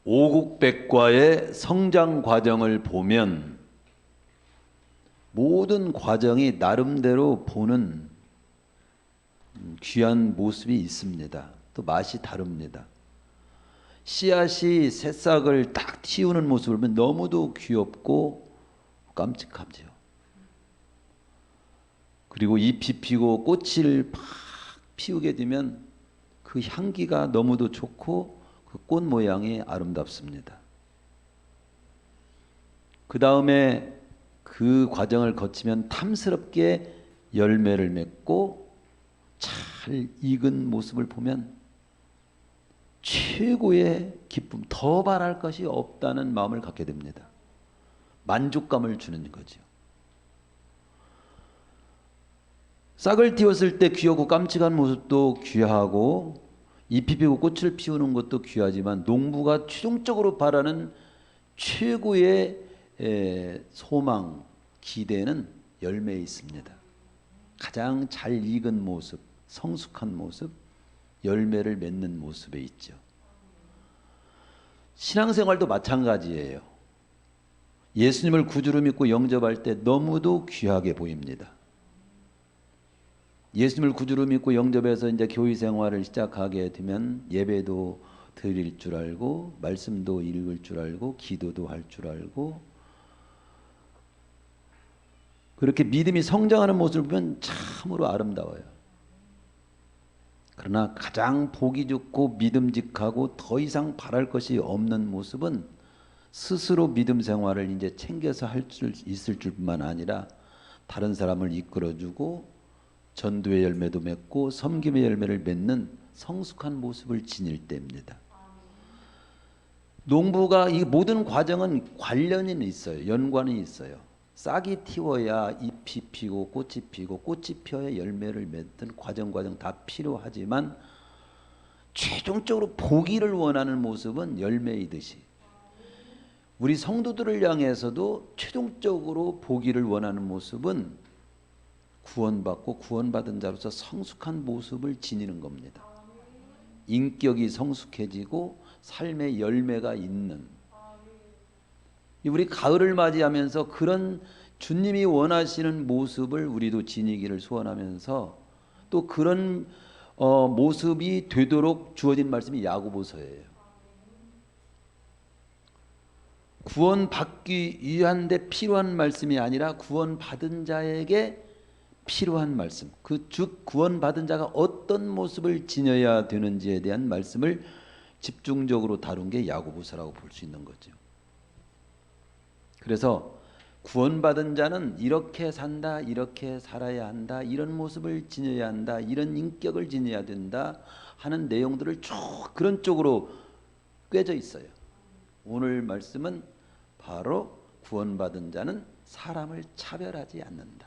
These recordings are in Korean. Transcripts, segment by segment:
오국백과의 성장 과정을 보면 모든 과정이 나름대로 보는 귀한 모습이 있습니다. 또 맛이 다릅니다. 씨앗이 새싹을 딱 틔우는 모습을 보면 너무도 귀엽고 깜찍하죠. 그리고 잎이 피고 꽃을 팍 피우게 되면 그 향기가 너무도 좋고 그 꽃 모양이 아름답습니다. 그 다음에 그 과정을 거치면 탐스럽게 열매를 맺고 잘 익은 모습을 보면 최고의 기쁨, 더 바랄 것이 없다는 마음을 갖게 됩니다. 만족감을 주는 거죠. 싹을 틔웠을 때 귀하고 깜찍한 모습도 귀하고 잎이 피고 꽃을 피우는 것도 귀하지만 농부가 최종적으로 바라는 최고의 소망, 기대는 열매에 있습니다. 가장 잘 익은 모습, 성숙한 모습, 열매를 맺는 모습에 있죠. 신앙생활도 마찬가지예요. 예수님을 구주로 믿고 영접할 때 너무도 귀하게 보입니다. 예수님을 구주로 믿고 영접해서 이제 교회 생활을 시작하게 되면 예배도 드릴 줄 알고 말씀도 읽을 줄 알고 기도도 할 줄 알고 그렇게 믿음이 성장하는 모습을 보면 참으로 아름다워요. 그러나 가장 보기 좋고 믿음직하고 더 이상 바랄 것이 없는 모습은 스스로 믿음 생활을 이제 챙겨서 할 수 있을 줄뿐만 아니라 다른 사람을 이끌어주고 전도의 열매도 맺고 섬김의 열매를 맺는 성숙한 모습을 지닐 때입니다. 농부가 이 모든 과정은 관련이 있어요. 연관이 있어요. 싹이 틔워야 잎이 피고 꽃이 피고 꽃이 피어야 열매를 맺는 과정 다 필요하지만 최종적으로 보기를 원하는 모습은 열매이듯이 우리 성도들을 향해서도 최종적으로 보기를 원하는 모습은 구원받고 구원받은 자로서 성숙한 모습을 지니는 겁니다. 인격이 성숙해지고 삶의 열매가 있는 우리 가을을 맞이하면서 그런 주님이 원하시는 모습을 우리도 지니기를 소원하면서 또 그런 모습이 되도록 주어진 말씀이 야고보서예요. 구원받기 위한 데 필요한 말씀이 아니라 구원받은 자에게 필요한 말씀, 즉 구원받은 자가 어떤 모습을 지녀야 되는지에 대한 말씀을 집중적으로 다룬 게 야고보서라고 볼 수 있는 거죠. 그래서 구원받은 자는 이렇게 산다, 이렇게 살아야 한다, 이런 모습을 지녀야 한다, 이런 인격을 지녀야 된다 하는 내용들을 쭉 그런 쪽으로 꿰져 있어요. 오늘 말씀은 바로 구원받은 자는 사람을 차별하지 않는다.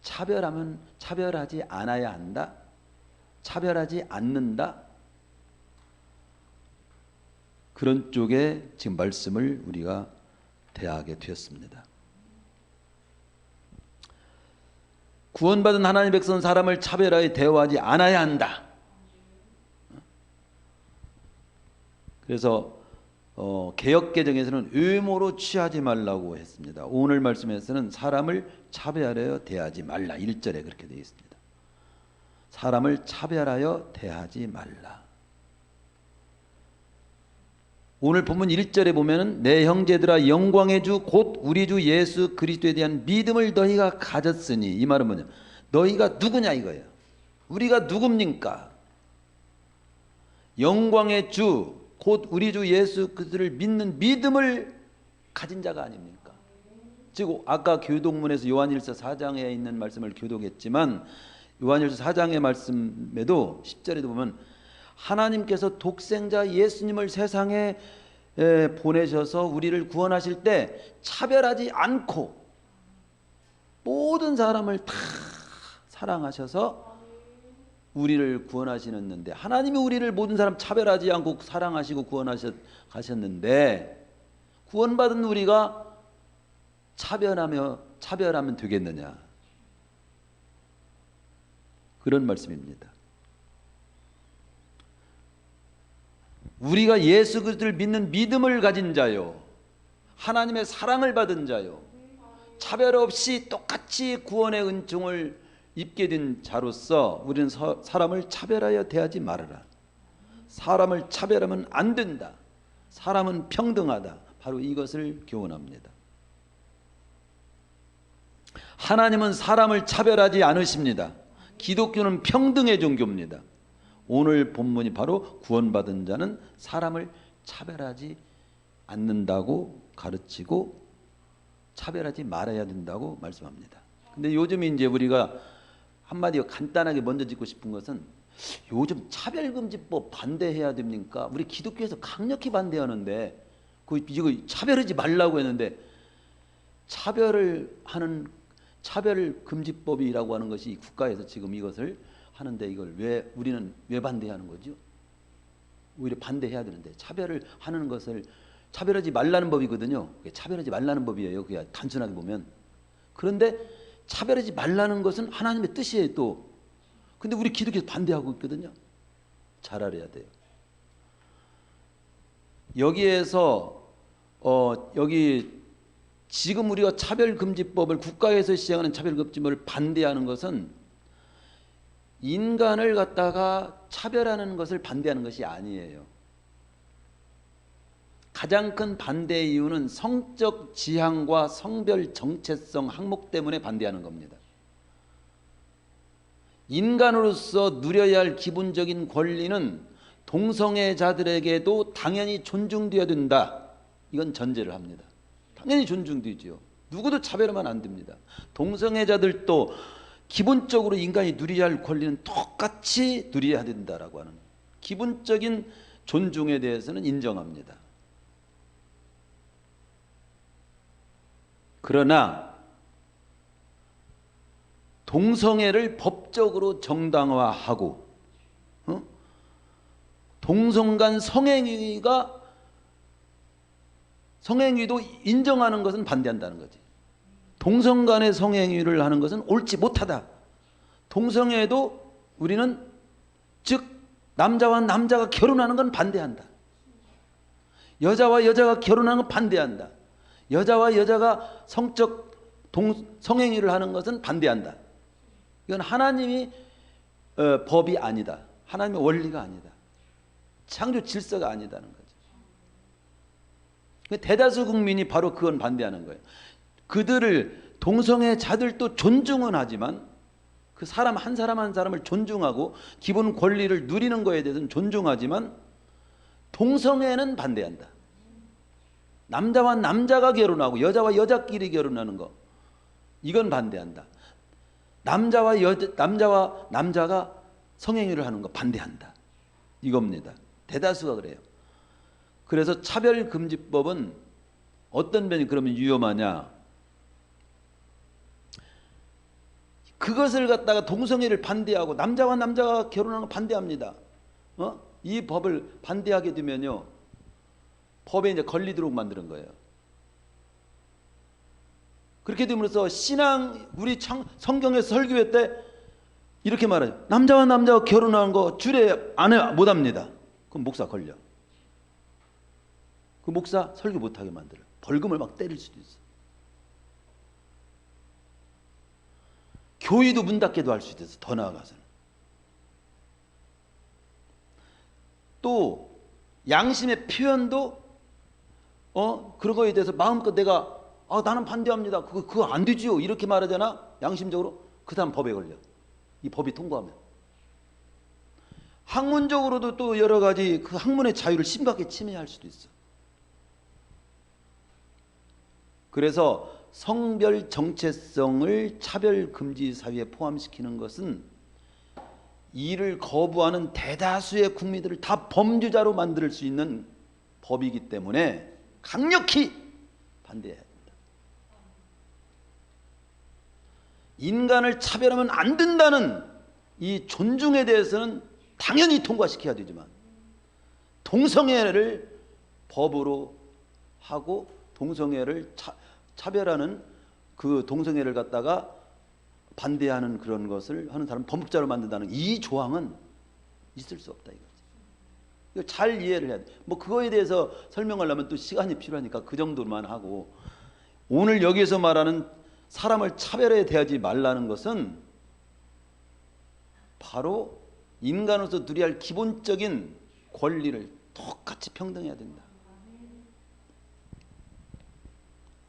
차별하면 차별하지 않아야 한다. 차별하지 않는다. 그런 쪽에 지금 말씀을 우리가 대하게 되었습니다. 구원받은 하나님의 백성은 사람을 차별하여 대우하지 않아야 한다. 그래서 개역개정에서는 외모로 취하지 말라고 했습니다. 오늘 말씀에서는 사람을 차별하여 대하지 말라. 1절에 그렇게 되어 있습니다. 사람을 차별하여 대하지 말라. 오늘 본문 1절에 보면은 내 형제들아 영광의 주 곧 우리 주 예수 그리스도에 대한 믿음을 너희가 가졌으니 이 말은 뭐냐? 너희가 누구냐 이거예요. 우리가 누굽니까? 영광의 주 곧 우리 주 예수 그리스도를 믿는 믿음을 가진 자가 아닙니까? 즉 아까 교독문에서 요한일서 4장에 있는 말씀을 교독했지만 요한일서 4장의 말씀에도 10절에도 보면 하나님께서 독생자 예수님을 세상에 보내셔서 우리를 구원하실 때 차별하지 않고 모든 사람을 다 사랑하셔서 우리를 구원하시는데 하나님이 우리를 모든 사람 차별하지 않고 사랑하시고 구원하셨는데 구원받은 우리가 차별하면 되겠느냐? 그런 말씀입니다. 우리가 예수 그리스도를 믿는 믿음을 가진 자요, 하나님의 사랑을 받은 자요, 차별 없이 똑같이 구원의 은총을 입게 된 자로서 우리는 사람을 차별하여 대하지 말아라. 사람을 차별하면 안 된다. 사람은 평등하다. 바로 이것을 교훈합니다. 하나님은 사람을 차별하지 않으십니다. 기독교는 평등의 종교입니다. 오늘 본문이 바로 구원받은 자는 사람을 차별하지 않는다고 가르치고 차별하지 말아야 된다고 말씀합니다. 근데 요즘 이제 우리가 한마디로 간단하게 먼저 짚고 싶은 것은, 요즘 차별금지법 반대해야 됩니까? 우리 기독교에서 강력히 반대하는데 이거 차별하지 말라고 했는데, 차별금지법이라고 하는 것이 국가에서 지금 이것을 하는데 이걸 우리는 왜 반대하는 거죠? 오히려 반대해야 되는데, 차별을 하는 것을 차별하지 말라는 법이거든요. 차별하지 말라는 법이에요. 그냥 단순하게 보면. 그런데 차별하지 말라는 것은 하나님의 뜻이에요 또. 근데 우리 기독교에서 반대하고 있거든요. 잘 알아야 돼요. 여기에서 여기 지금 우리가 차별금지법을, 국가에서 시행하는 차별금지법을 반대하는 것은 인간을 갖다가 차별하는 것을 반대하는 것이 아니에요. 가장 큰 반대 이유는 성적 지향과 성별 정체성 항목 때문에 반대하는 겁니다. 인간으로서 누려야 할 기본적인 권리는 동성애자들에게도 당연히 존중되어야 된다. 이건 전제를 합니다. 당연히 존중되죠. 누구도 차별하면 안 됩니다. 동성애자들도 기본적으로 인간이 누려야 할 권리는 똑같이 누려야 된다라고 하는 기본적인 존중에 대해서는 인정합니다. 그러나 동성애를 법적으로 정당화하고 동성 간 성행위도 인정하는 것은 반대한다는 거지. 동성 간의 성행위를 하는 것은 옳지 못하다. 동성애도 우리는 즉 남자와 남자가 결혼하는 건 반대한다. 여자와 여자가 결혼하는 건 반대한다. 여자와 여자가 성적 성행위를 하는 것은 반대한다. 이건 하나님이 법이 아니다. 하나님의 원리가 아니다. 창조 질서가 아니다는 거죠. 대다수 국민이 바로 그건 반대하는 거예요. 그들을 동성애자들도 존중은 하지만 그 사람 한 사람을 존중하고 기본 권리를 누리는 거에 대해서는 존중하지만 동성애는 반대한다. 남자와 남자가 결혼하고 여자와 여자끼리 결혼하는 거, 이건 반대한다. 남자와 남자가 성행위를 하는 거 반대한다. 이겁니다. 대다수가 그래요. 그래서 차별금지법은 어떤 면이 그러면 위험하냐? 그것을 갖다가 동성애를 반대하고 남자와 남자가 결혼하는 거 반대합니다. 이 법을 반대하게 되면요, 법에 이제 걸리도록 만드는 거예요. 그렇게 됨으로써 우리 성경의 설교회 때 이렇게 말하죠. 남자와 남자가 결혼하는 거 주례 못합니다. 그럼 목사 걸려. 그 목사 설교 못하게 만들어요. 벌금을 막 때릴 수도 있어. 교회도 문 닫게도 할 수도 있어. 더 나아가서는. 또 양심의 표현도 그런 거에 대해서 마음껏 내가 나는 반대합니다. 그거 안 되지요. 이렇게 말하잖아. 양심적으로. 그 다음 법에 걸려. 이 법이 통과하면. 학문적으로도 또 여러 가지 그 학문의 자유를 심각하게 침해할 수도 있어. 그래서 성별 정체성을 차별금지 사유에 포함시키는 것은 이를 거부하는 대다수의 국민들을 다 범죄자로 만들 수 있는 법이기 때문에 강력히 반대해야 합니다. 인간을 차별하면 안 된다는 이 존중에 대해서는 당연히 통과시켜야 되지만 동성애를 법으로 하고 동성애를 차별하는 그 동성애를 갖다가 반대하는 그런 것을 하는 사람 범법자로 만든다는 이 조항은 있을 수 없다 이거지. 이거 잘 이해를 해야 돼. 뭐 그거에 대해서 설명하려면 또 시간이 필요하니까 그 정도만 하고, 오늘 여기에서 말하는 사람을 차별해 대하지 말라는 것은 바로 인간으로서 누려야 할 기본적인 권리를 똑같이 평등해야 된다.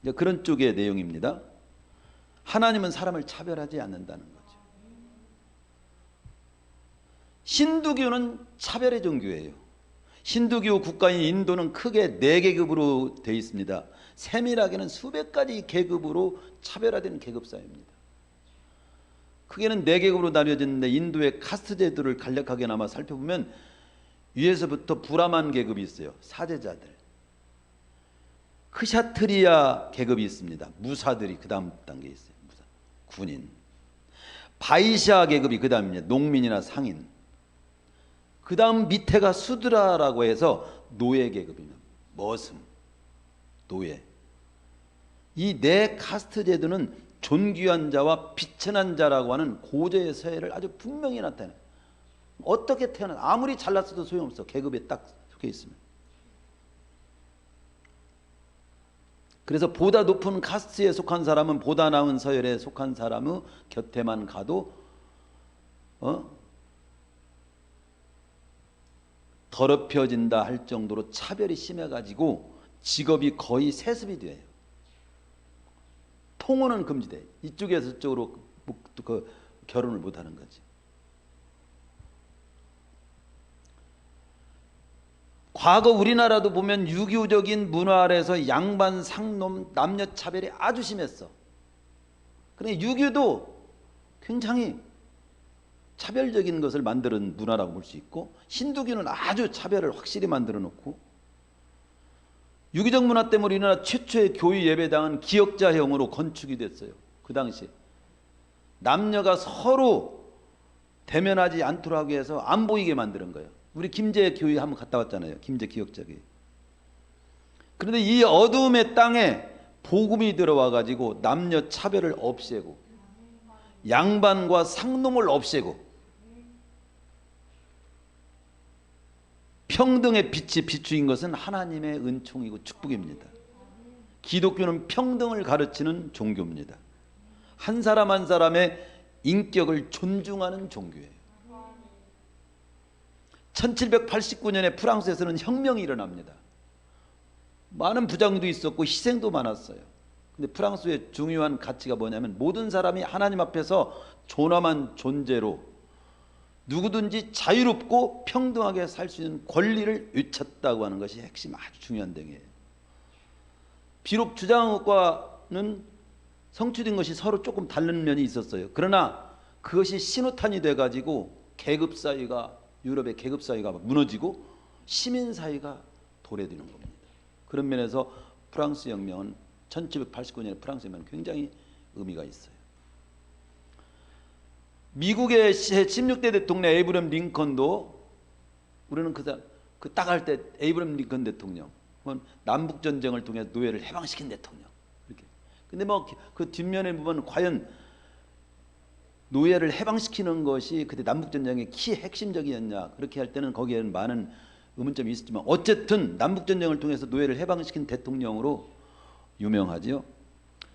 이제 그런 쪽의 내용입니다. 하나님은 사람을 차별하지 않는다는 거죠. 힌두교는 차별의 종교예요. 힌두교 국가인 인도는 크게 4계급으로 되어 있습니다. 세밀하게는 수백 가지 계급으로 차별화된 계급 사회입니다. 크게는 4계급으로 나뉘어졌는데 인도의 카스트 제도를 간략하게나마 살펴보면 위에서부터 브라만 계급이 있어요. 사제자들. 크샤트리아 계급이 있습니다. 무사들이 그 다음 단계에 있어요. 무사. 군인. 바이샤 계급이 그 다음입니다. 농민이나 상인. 그 다음 밑에가 수드라라고 해서 노예 계급입니다. 머슴, 노예. 이 4카스트 제도는 존귀한 자와 비천한 자라고 하는 고저의 서열을 아주 분명히 나타내요. 어떻게 태어나 아무리 잘났어도 소용없어. 계급에 딱 속해 있으면. 그래서 보다 높은 카스트에 속한 사람은 보다 나은 서열에 속한 사람의 곁에만 가도 더럽혀진다 할 정도로 차별이 심해가지고 직업이 거의 세습이 돼요. 통혼은 금지돼. 이쪽에서 저쪽으로 결혼을 못하는 거지. 과거 우리나라도 보면 유교적인 문화 아래서 양반, 상놈, 남녀 차별이 아주 심했어. 그러니까 유교도 굉장히 차별적인 것을 만드는 문화라고 볼 수 있고, 힌두교는 아주 차별을 확실히 만들어 놓고, 유교적 문화 때문에 우리나라 최초의 교회 예배당은 기역자형으로 건축이 됐어요. 그 당시에 남녀가 서로 대면하지 않도록 하기 위해서 안 보이게 만드는 거예요. 우리 김제 교회 한번 갔다 왔잖아요. 김제 기역자교회. 그런데 이 어두움의 땅에 복음이 들어와 가지고 남녀 차별을 없애고 양반과 상놈을 없애고 평등의 빛이 비추인 것은 하나님의 은총이고 축복입니다. 기독교는 평등을 가르치는 종교입니다. 한 사람 한 사람의 인격을 존중하는 종교예요. 1789년에 프랑스에서는 혁명이 일어납니다. 많은 부장도 있었고 희생도 많았어요. 근데 프랑스의 중요한 가치가 뭐냐면 모든 사람이 하나님 앞에서 존엄한 존재로 누구든지 자유롭고 평등하게 살 수 있는 권리를 외쳤다고 하는 것이 핵심 아주 중요한 내용이에요. 비록 주장과는 성취된 것이 서로 조금 다른 면이 있었어요. 그러나 그것이 신호탄이 돼가지고 계급 사회가, 유럽의 계급 사회가 무너지고 시민 사회가 도래되는 겁니다. 그런 면에서 프랑스 혁명은 1789년의 프랑스 혁명은 굉장히 의미가 있어요. 미국의 16대 대통령 에이브럼 링컨도, 우리는 그 딱 할 때 에이브럼 링컨 대통령 남북 전쟁을 통해 노예를 해방시킨 대통령 이렇게. 근데 뭐 그 뒷면에 보면 과연 노예를 해방시키는 것이 그때 남북 전쟁의 키 핵심적이었냐, 그렇게 할 때는 거기에는 많은 의문점이 있었지만 어쨌든 남북 전쟁을 통해서 노예를 해방시킨 대통령으로 유명하죠.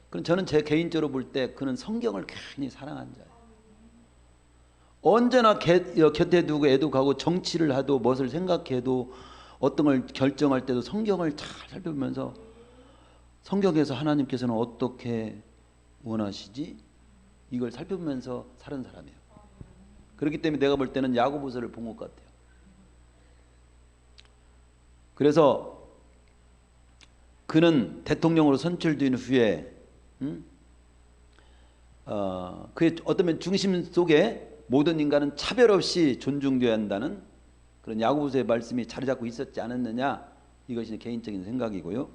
그럼 저는 제 개인적으로 볼 때 그는 성경을 굉장히 사랑한 자예요. 언제나 곁에 두고 애독하고 정치를 하도 무엇을 생각해도 어떤 걸 결정할 때도 성경을 잘 살펴보면서 성경에서 하나님께서는 어떻게 원하시지? 이걸 살펴보면서 사는 사람이에요. 그렇기 때문에 내가 볼 때는 야고보서를 본 것 같아요. 그래서 그는 대통령으로 선출된 후에 그의 어떤 면 중심 속에 모든 인간은 차별 없이 존중되어야 한다는 그런 야고보서의 말씀이 자리 잡고 있었지 않았느냐, 이것이 개인적인 생각이고요.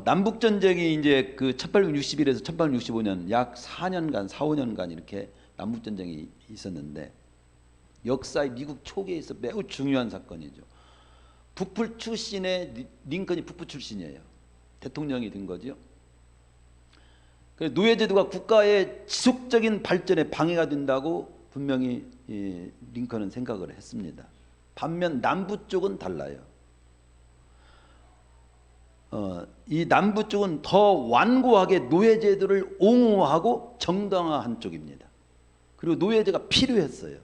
남북 전쟁이 이제 그 1861에서 1865년 약 4년간, 4, 5년간 이렇게 남북 전쟁이 있었는데 역사의 미국 초기에 있어 매우 중요한 사건이죠. 북부 출신의 링컨이 북부 출신이에요. 대통령이 된 거죠. 노예제도가 국가의 지속적인 발전에 방해가 된다고 분명히 링컨은 생각을 했습니다. 반면 남부 쪽은 달라요. 이 남부 쪽은 더 완고하게 노예제도를 옹호하고 정당화한 쪽입니다. 그리고 노예제가 필요했어요.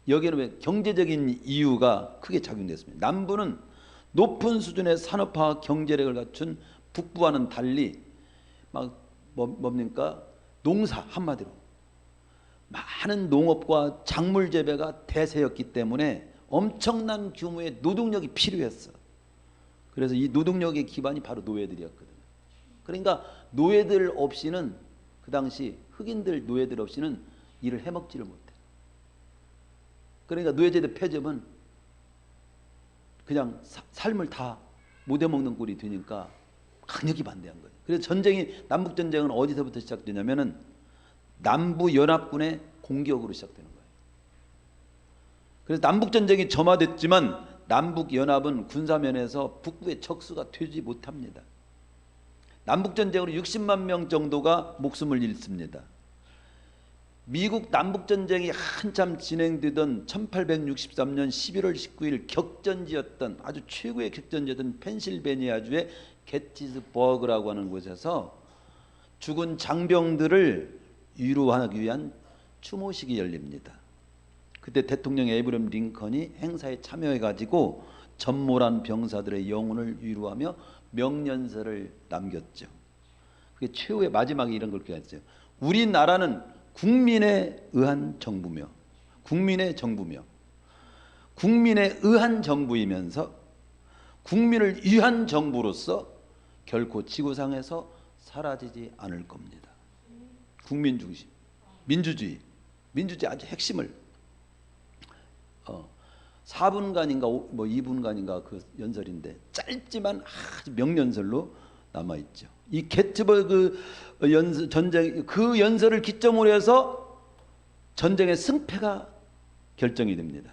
여기는 왜 경제적인 이유가 크게 작용됐습니다. 남부는 높은 수준의 산업화 경제력을 갖춘 북부와는 달리 뭡니까? 농사, 한마디로 많은 농업과 작물 재배가 대세였기 때문에 엄청난 규모의 노동력이 필요했어. 그래서 이 노동력의 기반이 바로 노예들이었거든요. 그러니까 노예들 없이는, 그 당시 흑인들 노예들 없이는 일을 해먹지를 못해. 그러니까 노예제도 폐지하면 그냥 삶을 다 못 해먹는 꼴이 되니까 강력히 반대한 거예요. 그래서 전쟁이, 남북전쟁은 어디서부터 시작되냐면은 남부 연합군의 공격으로 시작되는 거예요. 그래서 남북전쟁이 점화됐지만 남북연합은 군사면에서 북부의 척수가 되지 못합니다. 남북전쟁으로 60만 명 정도가 목숨을 잃습니다. 미국 남북전쟁이 한참 진행되던 1863년 11월 19일 격전지였던, 아주 최고의 격전지였던 펜실베니아주의 게티스버그라고 하는 곳에서 죽은 장병들을 위로하기 위한 추모식이 열립니다. 그때 대통령 에이브럼 링컨이 행사에 참여해가지고 전몰한 병사들의 영혼을 위로하며 명년서를 남겼죠. 그게 최후의 마지막에 이런 걸 기록했어요. 우리나라는 국민에 의한 정부며, 국민의 정부며, 국민에 의한 정부이면서 국민을 위한 정부로서 결코 지구상에서 사라지지 않을 겁니다. 국민 중심, 민주주의, 민주주의 아주 핵심을 4분간인가 2분간인가 그 연설인데 짧지만 아주 명연설로 남아있죠. 이 게티버그 전쟁, 그 연설을 기점으로 해서 전쟁의 승패가 결정이 됩니다.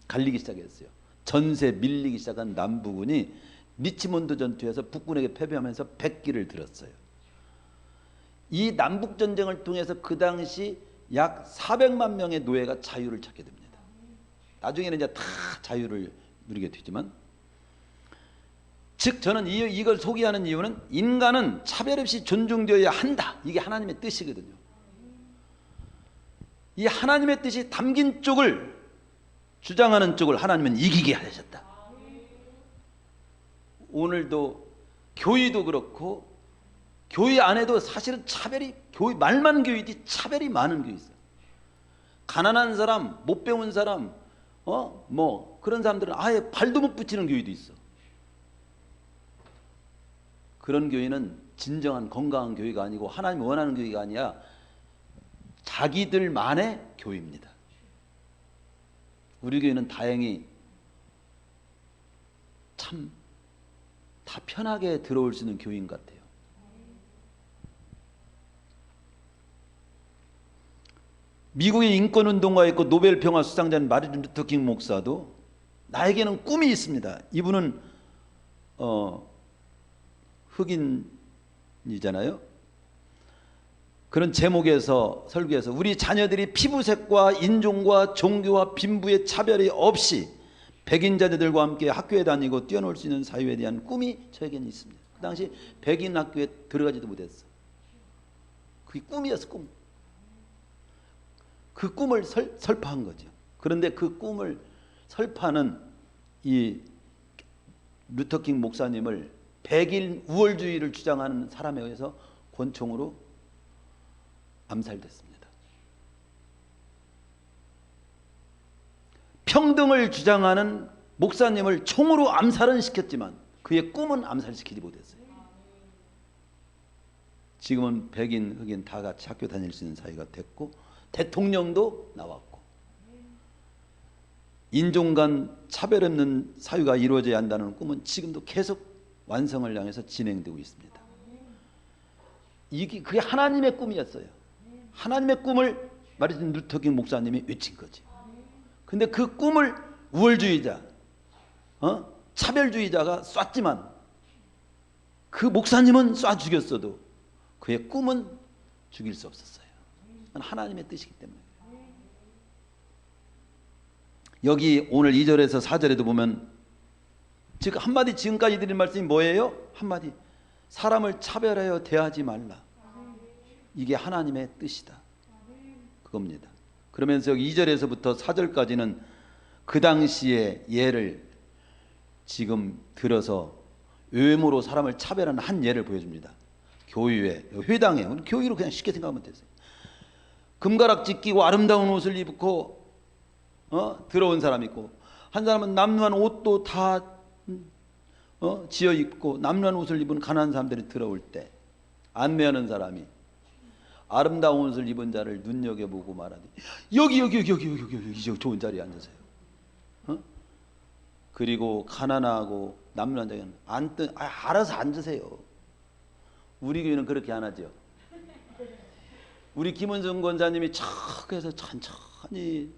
갈리기 시작했어요. 전세 밀리기 시작한 남부군이 리치몬드 전투에서 북군에게 패배하면서 백기를 들었어요. 이 남북전쟁을 통해서 그 당시 약 400만 명의 노예가 자유를 찾게 됩니다. 나중에는 이제 다 자유를 누리게 되지만, 즉 저는 이걸 소개하는 이유는 인간은 차별 없이 존중되어야 한다. 이게 하나님의 뜻이거든요. 이 하나님의 뜻이 담긴 쪽을, 주장하는 쪽을 하나님은 이기게 하셨다. 오늘도 교회도 그렇고, 교회 안에도 사실은 차별이, 교회 말만 교회지 차별이 많은 교회 있어요. 가난한 사람, 못 배운 사람, 그런 사람들은 아예 발도 못 붙이는 교회도 있어. 그런 교회는 진정한 건강한 교회가 아니고 하나님이 원하는 교회가 아니라 자기들만의 교회입니다. 우리 교회는 다행히 참 다 편하게 들어올 수 있는 교회인 것 같아요. 미국의 인권운동가 있고 노벨 평화 수상자인 마르틴 루터 킹 목사도 나에게는 꿈이 있습니다. 이분은 흑인이잖아요. 그런 제목에서 설교에서 우리 자녀들이 피부색과 인종과 종교와 빈부의 차별이 없이 백인 자녀들과 함께 학교에 다니고 뛰어놀 수 있는 사회에 대한 꿈이 저에게는 있습니다. 그 당시 백인 학교에 들어가지도 못했어. 그게 꿈이었어, 꿈. 그 꿈을 설파한 거죠. 그런데 그 꿈을 설파하는 이 루터킹 목사님을 백인 우월주의를 주장하는 사람에 의해서 권총으로 암살됐습니다. 평등을 주장하는 목사님을 총으로 암살은 시켰지만 그의 꿈은 암살시키지 못했어요. 지금은 백인, 흑인 다 같이 학교 다닐 수 있는 사회가 됐고 대통령도 나왔고 인종 간 차별 없는 사회가 이루어져야 한다는 꿈은 지금도 계속 완성을 향해서 진행되고 있습니다. 그게 하나님의 꿈이었어요. 하나님의 꿈을 마르틴 루터킹 목사님이 외친 거지. 근데 그 꿈을 우월주의자, 차별주의자가 쐈지만 그 목사님은 쏴 죽였어도 그의 꿈은 죽일 수 없었어요. 하나님의 뜻이기 때문에. 여기 오늘 2절에서 4절에도 보면 즉 한마디 지금까지 드린 말씀이 뭐예요? 한마디 사람을 차별하여 대하지 말라. 이게 하나님의 뜻이다. 그겁니다. 그러면서 2절에서부터 4절까지는 그 당시의 예를 지금 들어서 외모로 사람을 차별하는 한 예를 보여줍니다. 교회, 회당에, 교회로 그냥 쉽게 생각하면 되세요. 금가락지 끼고 아름다운 옷을 입고 들어온 사람 있고, 한 사람은 남루한 옷도 다 지어 입고 남루한 옷을 입은 가난한 사람들이 들어올 때 안내하는 사람이 아름다운 옷을 입은 자를 눈여겨보고 말하되 여기 좋은 자리에 앉으세요. 그리고 가난하고 남루한 자는 알아서 앉으세요. 우리 교회는 그렇게 안 하죠. 우리 김은정 권사님이 척해서 천천히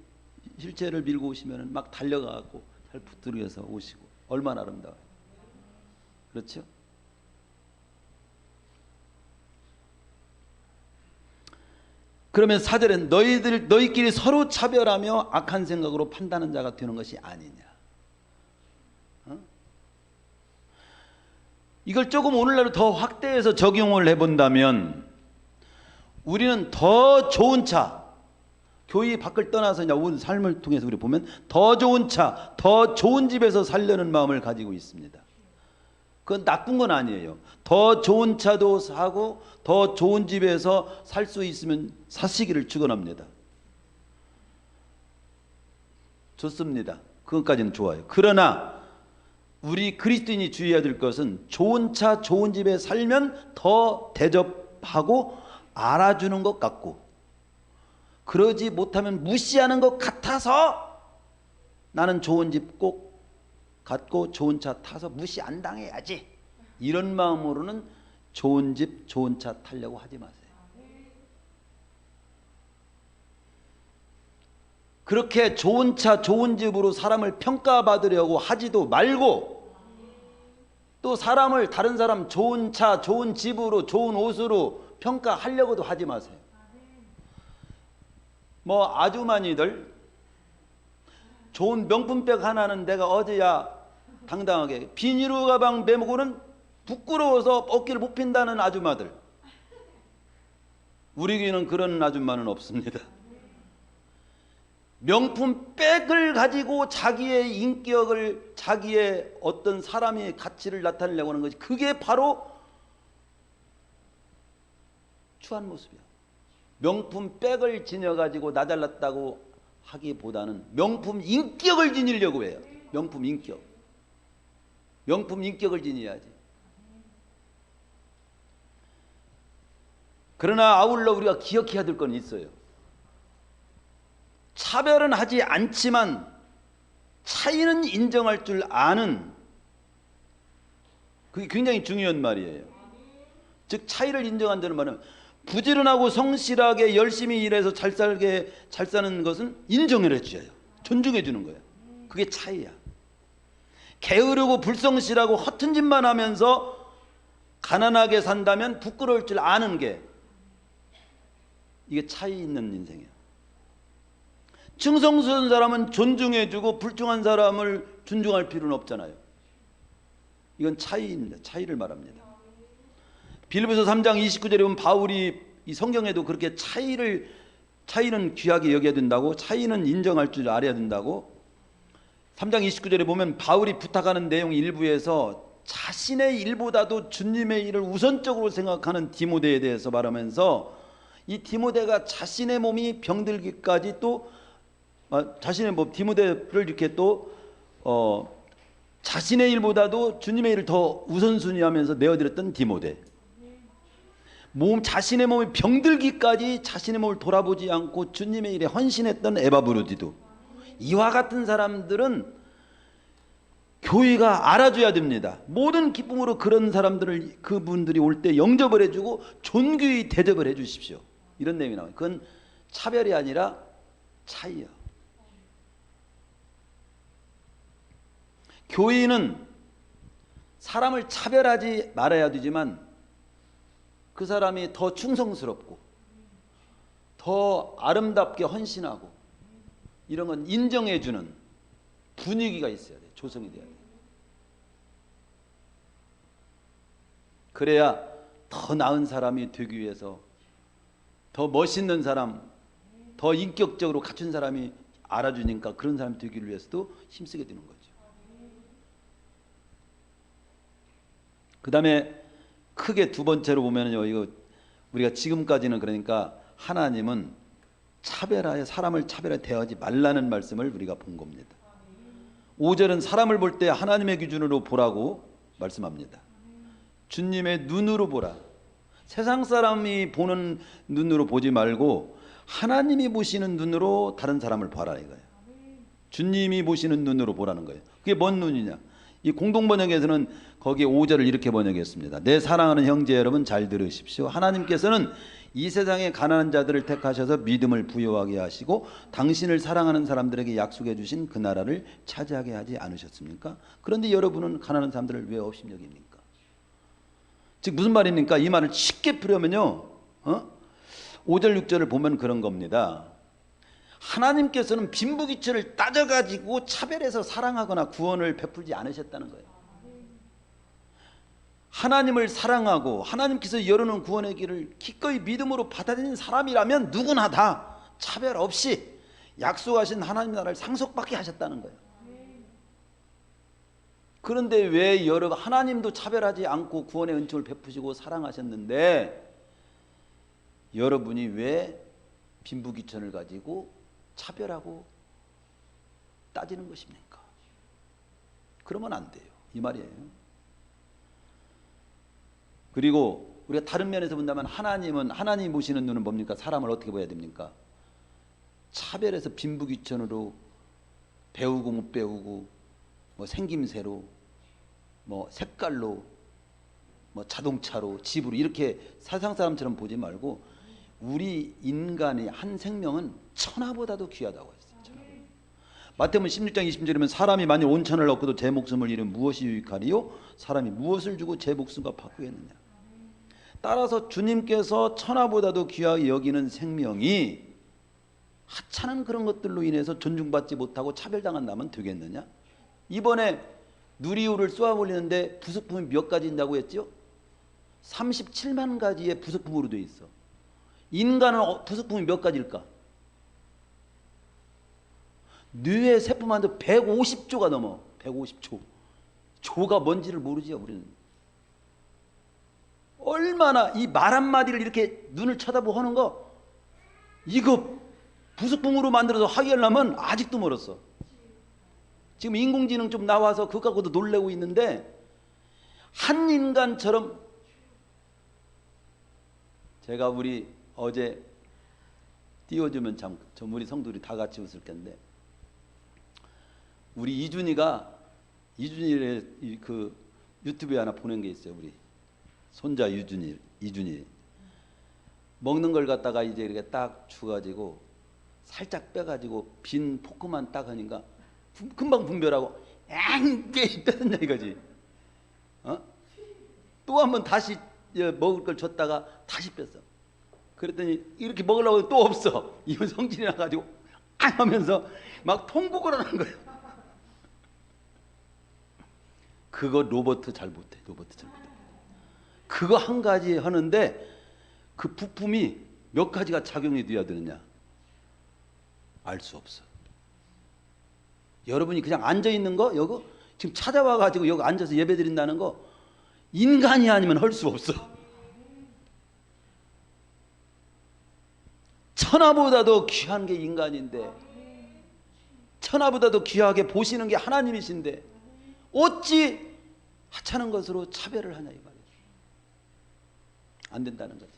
휠체어를 밀고 오시면 막 달려가고 잘 붙들여서 오시고 얼마나 아름다워요. 그렇죠? 그러면 4절엔 너희끼리 서로 차별하며 악한 생각으로 판단하는 자가 되는 것이 아니냐. 이걸 조금 오늘날로 더 확대해서 적용을 해본다면 우리는 더 좋은 차, 교회 밖을 떠나서 온 삶을 통해서 우리 보면 더 좋은 차, 더 좋은 집에서 살려는 마음을 가지고 있습니다. 그건 나쁜 건 아니에요. 더 좋은 차도 사고 더 좋은 집에서 살 수 있으면 사시기를 축원합니다. 좋습니다. 그것까지는 좋아요. 그러나 우리 그리스도인이 주의해야 될 것은 좋은 차, 좋은 집에 살면 더 대접하고 알아주는 것 같고, 그러지 못하면 무시하는 것 같아서 나는 좋은 집 꼭 갖고 좋은 차 타서 무시 안 당해야지, 이런 마음으로는 좋은 집, 좋은 차 타려고 하지 마세요. 그렇게 좋은 차, 좋은 집으로 사람을 평가받으려고 하지도 말고, 또 사람을 다른 사람 좋은 차, 좋은 집으로, 좋은 옷으로 평가하려고도 하지 마세요. 뭐 아주머니들 좋은 명품백 하나는 내가 어제야 당당하게, 비닐로 가방 메고는 부끄러워서 어깨를 못 핀다는 아줌마들, 우리 교회는 그런 아줌마는 없습니다. 명품 백을 가지고 자기의 인격을, 자기의 어떤 사람의 가치를 나타내려고 하는 것이, 그게 바로 추한 모습이야. 명품 백을 지녀가지고 나 잘났다고 하기보다는 명품 인격을 지니려고 해요. 명품 인격. 명품 인격을 지녀야지. 그러나 아울러 우리가 기억해야 될 건 있어요. 차별은 하지 않지만 차이는 인정할 줄 아는, 그게 굉장히 중요한 말이에요. 즉 차이를 인정한다는 말은 부지런하고 성실하게 열심히 일해서 잘 사는 것은 인정을 해줘요. 존중해 주는 거예요. 그게 차이야. 게으르고 불성실하고 허튼 짓만 하면서 가난하게 산다면 부끄러울 줄 아는 게, 이게 차이 있는 인생이야. 충성스러운 사람은 존중해주고 불충한 사람을 존중할 필요는 없잖아요. 이건 차이입니다. 차이를 말합니다. 빌립보서 3장 29절에 보면 바울이 이 성경에도 그렇게 차이는 귀하게 여겨야 된다고, 차이는 인정할 줄 알아야 된다고, 3장 29절에 보면 바울이 부탁하는 내용 일부에서 자신의 일보다도 주님의 일을 우선적으로 생각하는 디모데에 대해서 말하면서, 이 디모데가 자신의 몸이 병들기까지 또 자신의 디모데를 이렇게 또 자신의 일보다도 주님의 일을 더 우선순위하면서 내어드렸던 디모데, 자신의 몸이 병들기까지 자신의 몸을 돌아보지 않고 주님의 일에 헌신했던 에바브로디도, 이와 같은 사람들은 교회가 알아줘야 됩니다. 모든 기쁨으로 그런 사람들을, 그분들이 올 때 영접을 해주고 존귀히 대접을 해주십시오. 이런 내용이 나와요. 그건 차별이 아니라 차이야. 교인은 사람을 차별하지 말아야 되지만 그 사람이 더 충성스럽고 더 아름답게 헌신하고 이런 건 인정해주는, 분위기가 있어야 돼. 조성이 돼야 돼. 그래야 더 나은 사람이 되기 위해서, 더 멋있는 사람, 더 인격적으로 갖춘 사람이 알아주니까 그런 사람이 되기 위해서도 힘쓰게 되는 거죠. 그 다음에 크게 두 번째로 보면요, 이거 우리가 지금까지는 그러니까 하나님은 차별하여 사람을 차별하여 대하지 말라는 말씀을 우리가 본 겁니다. 5절은 사람을 볼 때 하나님의 기준으로 보라고 말씀합니다. 주님의 눈으로 보라. 세상 사람이 보는 눈으로 보지 말고 하나님이 보시는 눈으로 다른 사람을 봐라 이거예요. 주님이 보시는 눈으로 보라는 거예요. 그게 뭔 눈이냐? 이 공동번역에서는 거기에 5절을 이렇게 번역했습니다. 내 사랑하는 형제 여러분 잘 들으십시오. 하나님께서는 이 세상에 가난한 자들을 택하셔서 믿음을 부여하게 하시고 당신을 사랑하는 사람들에게 약속해 주신 그 나라를 차지하게 하지 않으셨습니까? 그런데 여러분은 가난한 사람들을 왜 업신여깁니까? 즉 무슨 말입니까? 이 말을 쉽게 풀으면요, 5절 6절을 보면 그런 겁니다. 하나님께서는 빈부귀천을 따져가지고 차별해서 사랑하거나 구원을 베풀지 않으셨다는 거예요. 하나님을 사랑하고 하나님께서 열어놓은 구원의 길을 기꺼이 믿음으로 받아들이는 사람이라면 누구나 다 차별 없이 약속하신 하나님 나라를 상속받게 하셨다는 거예요. 그런데 왜 여러분 하나님도 차별하지 않고 구원의 은총을 베푸시고 사랑하셨는데 여러분이 왜 빈부귀천을 가지고 차별하고 따지는 것입니까? 그러면 안 돼요. 이 말이에요. 그리고 우리가 다른 면에서 본다면 하나님이 보시는 눈은 뭡니까? 사람을 어떻게 봐야 됩니까? 차별해서 빈부귀천으로 배우고 못 배우고 뭐 생김새로 뭐 색깔로 뭐 자동차로 집으로 이렇게 세상 사람처럼 보지 말고 우리 인간의 한 생명은 천하보다도 귀하다고 했어요. 천하보다. 마태복음 16장 20절이면 사람이 만일 온천을 얻고도 제 목숨을 잃으면 무엇이 유익하리요? 사람이 무엇을 주고 제 목숨과 바꾸겠느냐. 따라서 주님께서 천하보다도 귀하게 여기는 생명이 하찮은 그런 것들로 인해서 존중받지 못하고 차별당한다면 되겠느냐? 이번에 누리호를 쏘아 올리는데 부속품이 몇 가지 있다고 했죠? 37만 가지의 부속품으로 되어 있어. 인간은 부속품이 몇 가지일까? 뇌의 세포만 해도 150조가 넘어. 150조. 조가 뭔지를 모르지요, 우리는. 얼마나 이 말 한마디를 이렇게 눈을 쳐다보고 하는 거, 이거 부속품으로 만들어서 하려면 아직도 멀었어. 지금 인공지능 좀 나와서 그거 갖고도 놀래고 있는데 한 인간처럼. 제가 우리 어제 띄워주면 참 우리 성도들이 다 같이 웃을 텐데, 우리 이준이의 그 유튜브에 하나 보낸 게 있어요. 우리 손자 이준이 먹는 걸 갖다가 이제 이렇게 딱 주가지고 살짝 빼가지고 빈 포크만 딱 하니까 금방 분별하고 앙게 뺐냐 이거지. 또 한 번 다시 먹을 걸 줬다가 다시 뺐어. 그랬더니 이렇게 먹으려고 또 없어. 이건 성질이 나가지고 앙 하면서 막 통곡을 하는 거예요. 그거 로봇 잘 못해. 그거 한 가지 하는데 그 부품이 몇 가지가 작용이 돼야 되느냐 알 수 없어. 여러분이 그냥 앉아 있는 거, 여기 지금 찾아와 가지고 여기 앉아서 예배 드린다는 거 인간이 아니면 할 수 없어. 천하보다도 귀한 게 인간인데, 천하보다도 귀하게 보시는 게 하나님이신데 어찌 하찮은 것으로 차별을 하냐 이 말이에요. 안 된다는 거지.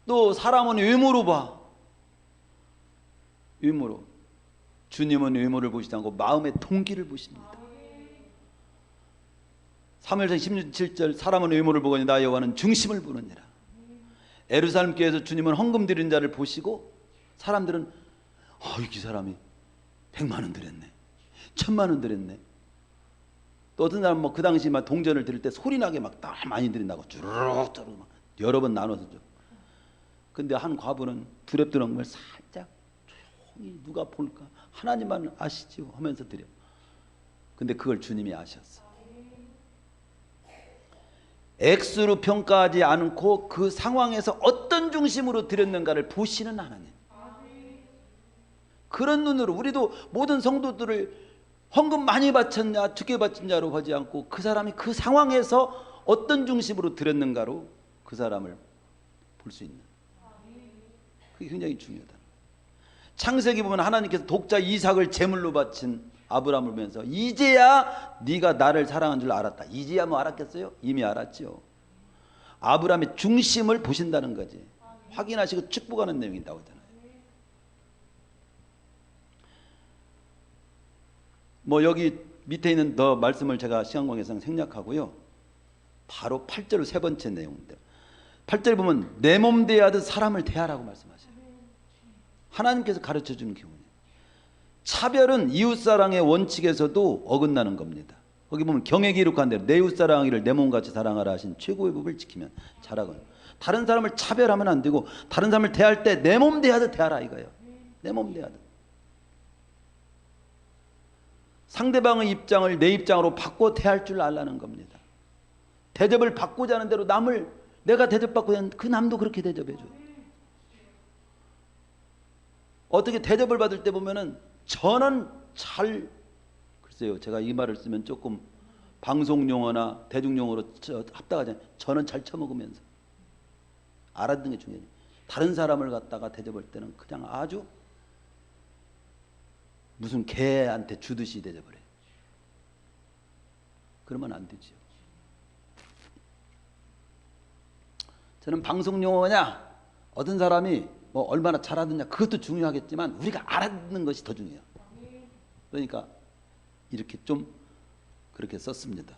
또 사람은 외모로 봐. 외모로. 주님은 외모를 보시지 않고 마음의 동기를 보십니다. 사무엘상 16절 사람은 외모를 보거니 나 여호와는 중심을 보느니라. 예루살렘 교회에서 주님은 헌금 드리는 자를 보시고 사람들은 이 사람이 100만 원 드렸네, 1000만 원 드렸네. 또 어떤 사람은 뭐 그 당시 막 동전을 드릴 때 소리나게 막 딱 많이 드린다고 주르륵 막 여러 번 나눠서 줘. 근데 한 과부는 두렵두렵 걸 살짝 세상이 누가 볼까? 하나님만 아시죠 하면서 드려. 근데 그걸 주님이 아셨어. 액수로 평가하지 않고 그 상황에서 어떤 중심으로 드렸는가를 보시는 하나님. 그런 눈으로 우리도 모든 성도들을 헌금 많이 바쳤냐 적게 바쳤냐로 보지 않고 그 사람이 그 상황에서 어떤 중심으로 드렸는가로 그 사람을 볼 수 있는, 그게 굉장히 중요하다. 창세기 보면 하나님께서 독자 이삭을 제물로 바친 아브라함을 보면서 이제야 네가 나를 사랑한 줄 알았다. 이제야 뭐 알았겠어요? 이미 알았죠. 아브라함의 중심을 보신다는 거지. 확인하시고 축복하는 내용이 나오잖아요. 뭐 여기 밑에 있는 더 말씀을 제가 시간 관계상 생략하고요. 바로 8절 세 번째 내용인데, 8절 보면 내 몸 대하듯 사람을 대하라고 말씀하셔요. 하나님께서 가르쳐주는 교훈이에요. 차별은 이웃사랑의 원칙에서도 어긋나는 겁니다. 거기 보면 경에 기록한 대로 내 이웃사랑이를 내 몸같이 사랑하라 하신 최고의 법을 지키면 잘하거든. 다른 사람을 차별하면 안 되고 다른 사람을 대할 때 내 몸 대하듯 대하라 이거예요. 내 몸 대하듯. 상대방의 입장을 내 입장으로 바꿔 대할 줄 알라는 겁니다. 대접을 받고자 하는 대로 남을 내가 대접받고 하는 그 남도 그렇게 대접해줘. 어떻게 대접을 받을 때 보면은 저는 잘, 글쎄요, 제가 이 말을 쓰면 조금 방송 용어나 대중 용어로 합당하잖아요. 저는 잘 처먹으면서 알아듣는 게 중요해요. 다른 사람을 갖다가 대접할 때는 그냥 아주 무슨 개한테 주듯이 대접을 해요. 그러면 안 되죠. 저는 방송 용어냐 어떤 사람이 뭐 얼마나 잘하느냐 그것도 중요하겠지만 우리가 알아듣는 것이 더 중요해요. 그러니까 이렇게 좀 그렇게 썼습니다.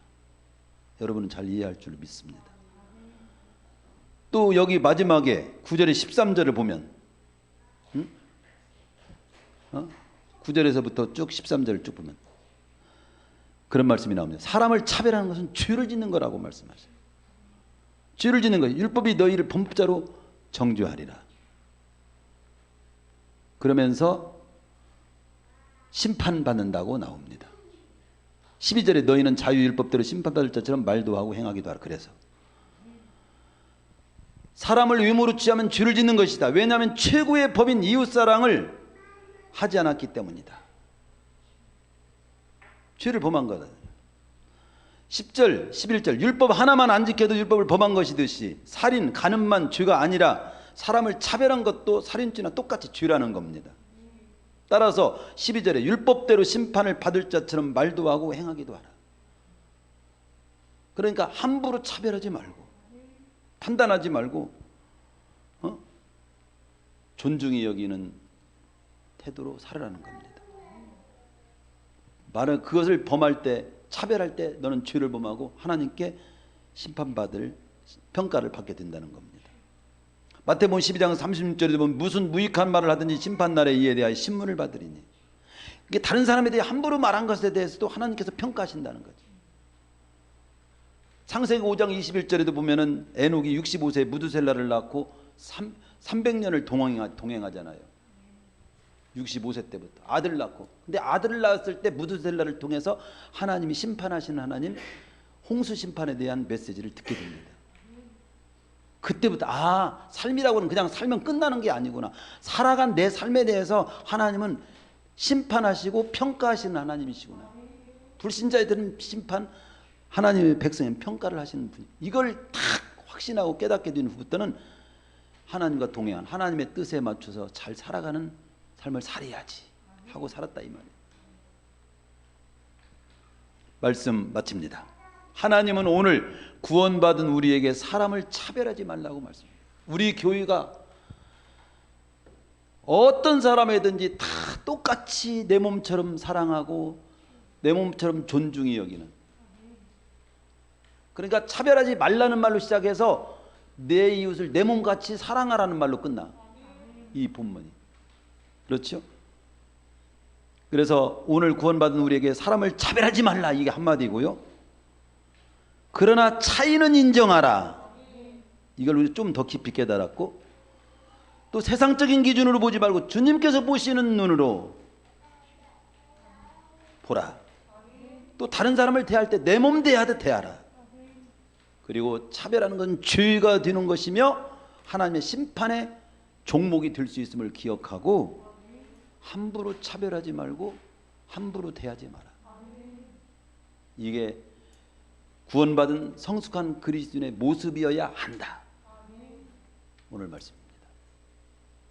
여러분은 잘 이해할 줄 믿습니다. 또 여기 마지막에 9절에 13절을 보면 9절에서부터 쭉 13절을 쭉 보면 그런 말씀이 나옵니다. 사람을 차별하는 것은 죄를 짓는 거라고 말씀하셔요. 죄를 짓는 거예요. 율법이 너희를 범죄자로 정죄하리라. 그러면서 심판받는다고 나옵니다. 12절에 너희는 자유율법대로 심판받을 자처럼 말도 하고 행하기도 하라. 그래서 사람을 의무로 취하면 죄를 짓는 것이다. 왜냐하면 최고의 법인 이웃사랑을 하지 않았기 때문이다. 죄를 범한 거다. 10절 11절 율법 하나만 안 지켜도 율법을 범한 것이듯이 살인 간음만 죄가 아니라 사람을 차별한 것도 살인죄나 똑같이 죄라는 겁니다. 따라서 12절에 율법대로 심판을 받을 자처럼 말도 하고 행하기도 하라. 그러니까 함부로 차별하지 말고 판단하지 말고 존중히 여기는 태도로 살아라는 겁니다. 말은 그것을 범할 때 차별할 때 너는 죄를 범하고 하나님께 심판받을 평가를 받게 된다는 겁니다. 마태복음 12장 36절에 보면 무슨 무익한 말을 하든지 심판날에 이에 대하여 신문을 받으리니, 이게 다른 사람에 대해 함부로 말한 것에 대해서도 하나님께서 평가하신다는 거죠. 창세기 5장 21절에도 보면은 에녹이 65세에 무두셀라를 낳고 300년을 동행하잖아요. 65세 때부터 아들을 낳고, 근데 아들을 낳았을 때 무두셀라를 통해서 하나님이 심판하시는 하나님 홍수 심판에 대한 메시지를 듣게 됩니다. 그때부터 삶이라고는 그냥 살면 끝나는 게 아니구나. 살아간 내 삶에 대해서 하나님은 심판하시고 평가하시는 하나님이시구나. 불신자들은 심판, 하나님의 백성은 평가를 하시는 분이. 이걸 딱 확신하고 깨닫게 된 후부터는 하나님과 동행한 하나님의 뜻에 맞춰서 잘 살아가는 삶을 살아야지 하고 살았다 이 말이에요. 말씀 마칩니다. 하나님은 오늘 구원받은 우리에게 사람을 차별하지 말라고 말씀합니다. 우리 교회가 어떤 사람이든지 다 똑같이 내 몸처럼 사랑하고 내 몸처럼 존중히 여기는, 그러니까 차별하지 말라는 말로 시작해서 내 이웃을 내 몸같이 사랑하라는 말로 끝나 이 본문이. 그렇죠? 그래서 오늘 구원받은 우리에게 사람을 차별하지 말라 이게 한마디고요. 그러나 차이는 인정하라. 이걸 우리 좀 더 깊이 깨달았고, 또 세상적인 기준으로 보지 말고 주님께서 보시는 눈으로 보라. 또 다른 사람을 대할 때 내 몸 대하듯 대하라. 그리고 차별하는 건 죄가 되는 것이며 하나님의 심판의 종목이 될 수 있음을 기억하고 함부로 차별하지 말고 함부로 대하지 마라. 이게 구원받은 성숙한 그리스도인의 모습이어야 한다. 오늘 말씀.